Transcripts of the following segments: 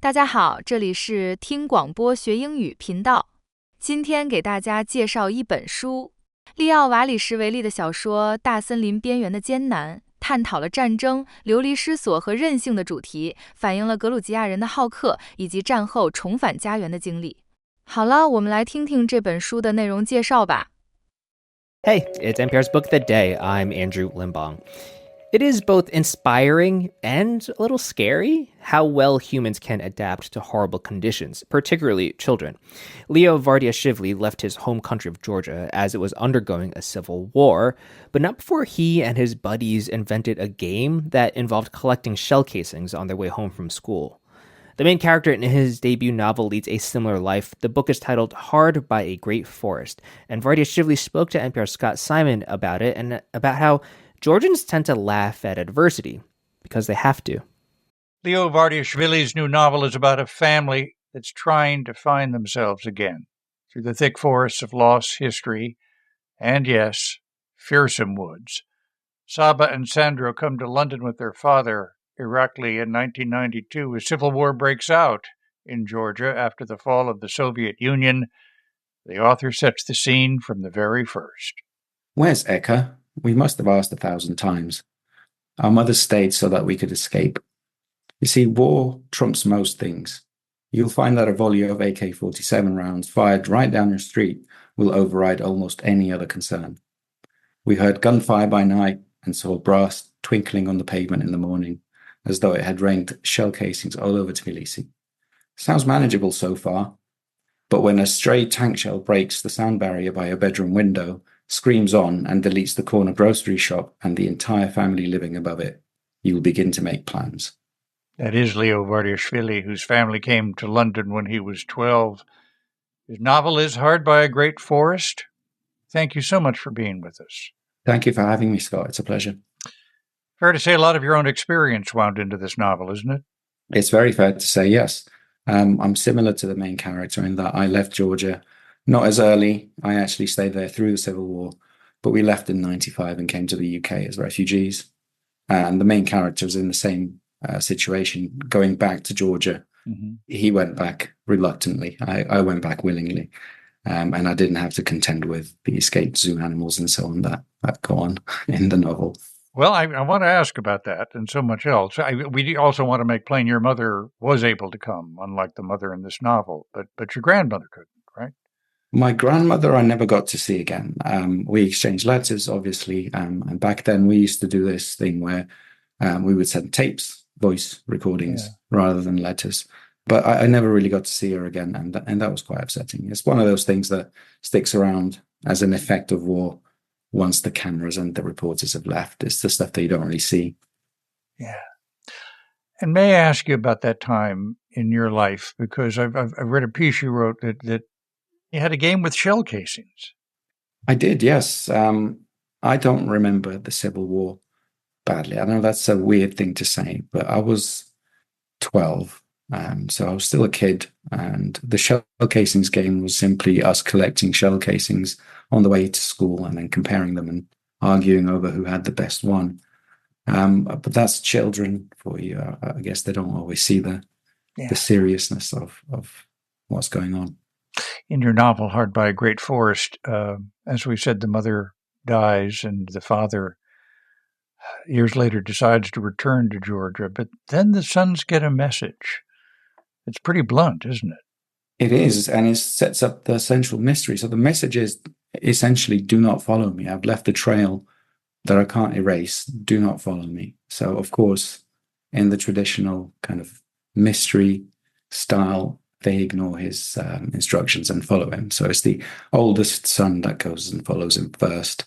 大家好，这里是听广播学英语频道。今天给大家介绍一本书，利奥·瓦里什维利的小说《大森林边缘的艰难》，探讨了战争、流离失所和韧性的主题，反映了格鲁吉亚人的好客以及战后重返家园的经历。好了，我们来听听这本书的内容介绍吧。Hey, it's NPR's Book of the Day. I'm Andrew Limbong. It is both inspiring and a little scary how well humans can adapt to horrible conditions, particularly children. Leo Varishvili left his home country of Georgia as it was undergoing a civil war, but not before he and his buddies invented a game that involved collecting shell casings on their way home from school. The main character in his debut novel leads a similar life. The book is titled Hard by a Great Forest, and Varishvili spoke to NPR's Scott Simon about it and about how Georgians tend to laugh at adversity because they have to. Leo Varishvili's new novel is about a family that's trying to find themselves again through the thick forests of lost history and, yes, fearsome woods. Saba and Sandro come to London with their father, Irakli, in 1992 as civil war breaks out in Georgia after the fall of the Soviet Union. The author sets the scene from the very first. Where's Eka? We must have asked 1,000 times. Our mother stayed so that we could escape. You see, war trumps most things. You'll find that a volley of AK-47 rounds fired right down your street will override almost any other concern. We heard gunfire by night and saw brass twinkling on the pavement in the morning, as though it had rained shell casings all over Tbilisi. Sounds manageable so far, but when a stray tank shell breaks the sound barrier by a bedroom window, screams on and deletes the corner grocery shop and the entire family living above it, you will begin to make plans. That is Leo Varishvili, whose family came to London when he was 12. His novel is Hard by a Great Forest. Thank you so much for being with us. Thank you for having me, Scott. It's a pleasure. Fair to say a lot of your own experience wound into this novel, isn't it? It's very fair to say, yes. I'm similar to the main character in that I left Georgia not as early. I actually stayed there through the Civil War, but we left in 95 and came to the UK as refugees. And the main character was in the same situation, going back to Georgia. Mm-hmm. He went back reluctantly. I went back willingly. And I didn't have to contend with the escaped zoo animals and so on that go on in the novel. Well, I want to ask about that and so much else. We also want to make plain your mother was able to come, unlike the mother in this novel, but your grandmother couldn't, right? My grandmother I never got to see again. We exchanged letters, obviously, and back then we used to do this thing where we would send tapes, voice recordings, rather than letters. But I never really got to see her again, and that was quite upsetting. It's one of those things that sticks around as an effect of war once the cameras and the reporters have left. It's the stuff that you don't really see. Yeah. And may I ask you about that time in your life? Because I've read a piece you wrote that you had a game with shell casings. I did, yes. I don't remember the Civil War badly. I know that's a weird thing to say, but I was 12, so I was still a kid, and the shell casings game was simply us collecting shell casings on the way to school and then comparing them and arguing over who had the best one. But that's children for you. I guess they don't always see the seriousness of what's going on. In your novel, Hard by a Great Forest, as we said, the mother dies and the father, years later, decides to return to Georgia. But then the sons get a message. It's pretty blunt, isn't it? It is, and it sets up the central mystery. So the message is essentially, do not follow me. I've left a trail that I can't erase. Do not follow me. So, of course, in the traditional kind of mystery style, they ignore his instructions and follow him. So it's the oldest son that goes and follows him first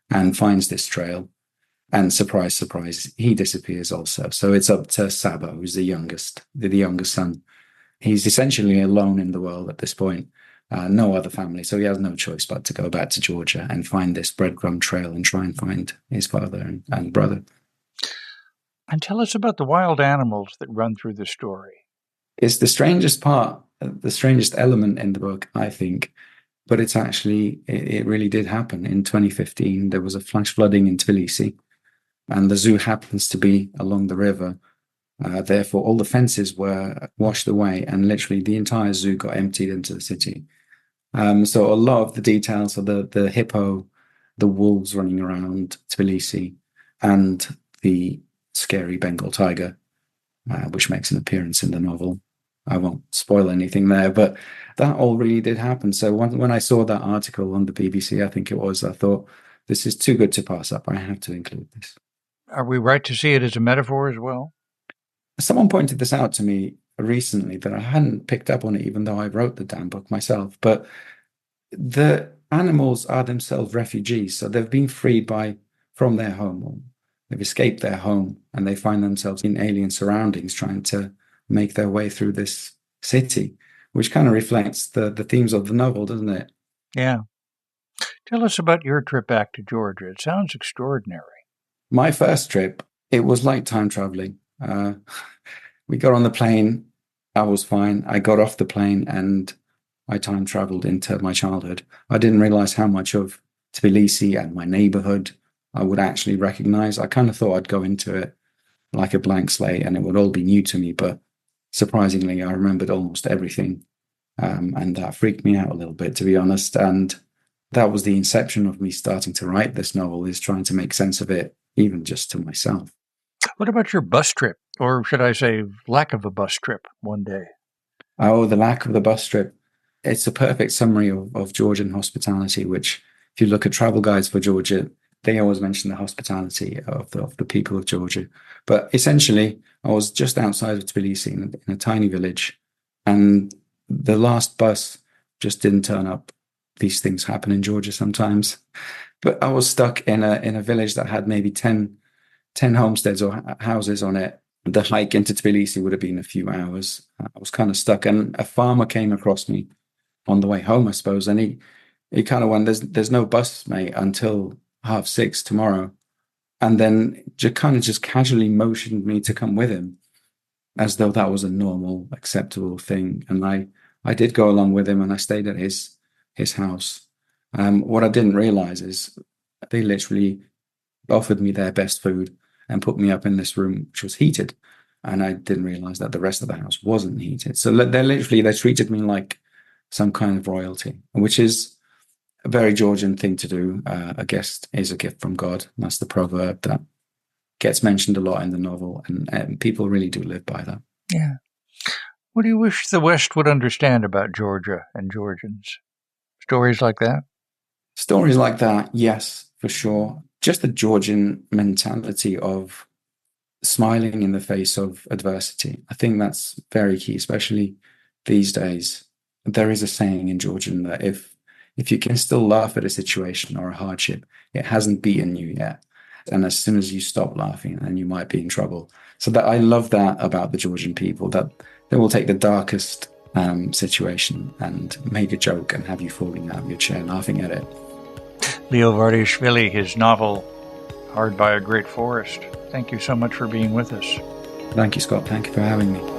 and finds this trail. And surprise, surprise, he disappears also. So it's up to Saba, who's the youngest son. He's essentially alone in the world at this point. No other family. So he has no choice but to go back to Georgia and find this breadcrumb trail and try and find his father and brother. And tell us about the wild animals that run through the story. It's the strangest part, the strangest element in the book, I think. But it's actually, it really did happen. In 2015, there was a flash flooding in Tbilisi, and the zoo happens to be along the river. Therefore, all the fences were washed away, and literally the entire zoo got emptied into the city. So a lot of the details of the hippo, the wolves running around Tbilisi, and the scary Bengal tiger, which makes an appearance in the novel. I won't spoil anything there, but that all really did happen. So when I saw that article on the BBC, I think it was, I thought, this is too good to pass up. I have to include this. Are we right to see it as a metaphor as well? Someone pointed this out to me recently that I hadn't picked up on it, even though I wrote the damn book myself. But the animals are themselves refugees. So they've been freed from their home. They've escaped their home, and they find themselves in alien surroundings trying to make their way through this city, which kind of reflects the themes of the novel, doesn't it? Yeah. Tell us about your trip back to Georgia. It sounds extraordinary. My first trip, it was like time traveling. We got on the plane. I was fine. I got off the plane and I time traveled into my childhood. I didn't realize how much of Tbilisi and my neighborhood I would actually recognize. I kind of thought I'd go into it like a blank slate and it would all be new to me, but surprisingly, I remembered almost everything. And that freaked me out a little bit, to be honest. And that was the inception of me starting to write this novel, is trying to make sense of it, even just to myself. What about your bus trip, or should I say lack of a bus trip one day? Oh, the lack of the bus trip. It's a perfect summary of Georgian hospitality, which if you look at travel guides for Georgia, they always mention the hospitality of the people of Georgia. But essentially, I was just outside of Tbilisi in a tiny village, and the last bus just didn't turn up. These things happen in Georgia sometimes. But I was stuck in a village that had maybe 10 homesteads or houses on it. The hike into Tbilisi would have been a few hours. I was kind of stuck, and a farmer came across me on the way home, I suppose, and he kind of went, there's no bus, mate, until 6:30 tomorrow. And then just casually motioned me to come with him, as though that was a normal, acceptable thing. And I did go along with him, and I stayed at his house. What I didn't realize is they literally offered me their best food and put me up in this room, which was heated. And I didn't realize that the rest of the house wasn't heated. So they treated me like some kind of royalty, which is a very Georgian thing to do. A guest is a gift from God. That's the proverb that gets mentioned a lot in the novel, and people really do live by that. Yeah. What do you wish the West would understand about Georgia and Georgians? Stories like that? Stories like that, yes, for sure. Just the Georgian mentality of smiling in the face of adversity. I think that's very key, especially these days. There is a saying in Georgian that if you can still laugh at a situation or a hardship, it hasn't beaten you yet. And as soon as you stop laughing, then you might be in trouble. So that I love that about the Georgian people, that they will take the darkest situation and make a joke and have you falling out of your chair laughing at it. Leo Varishvili, his novel, Hard by a Great Forest. Thank you so much for being with us. Thank you, Scott. Thank you for having me.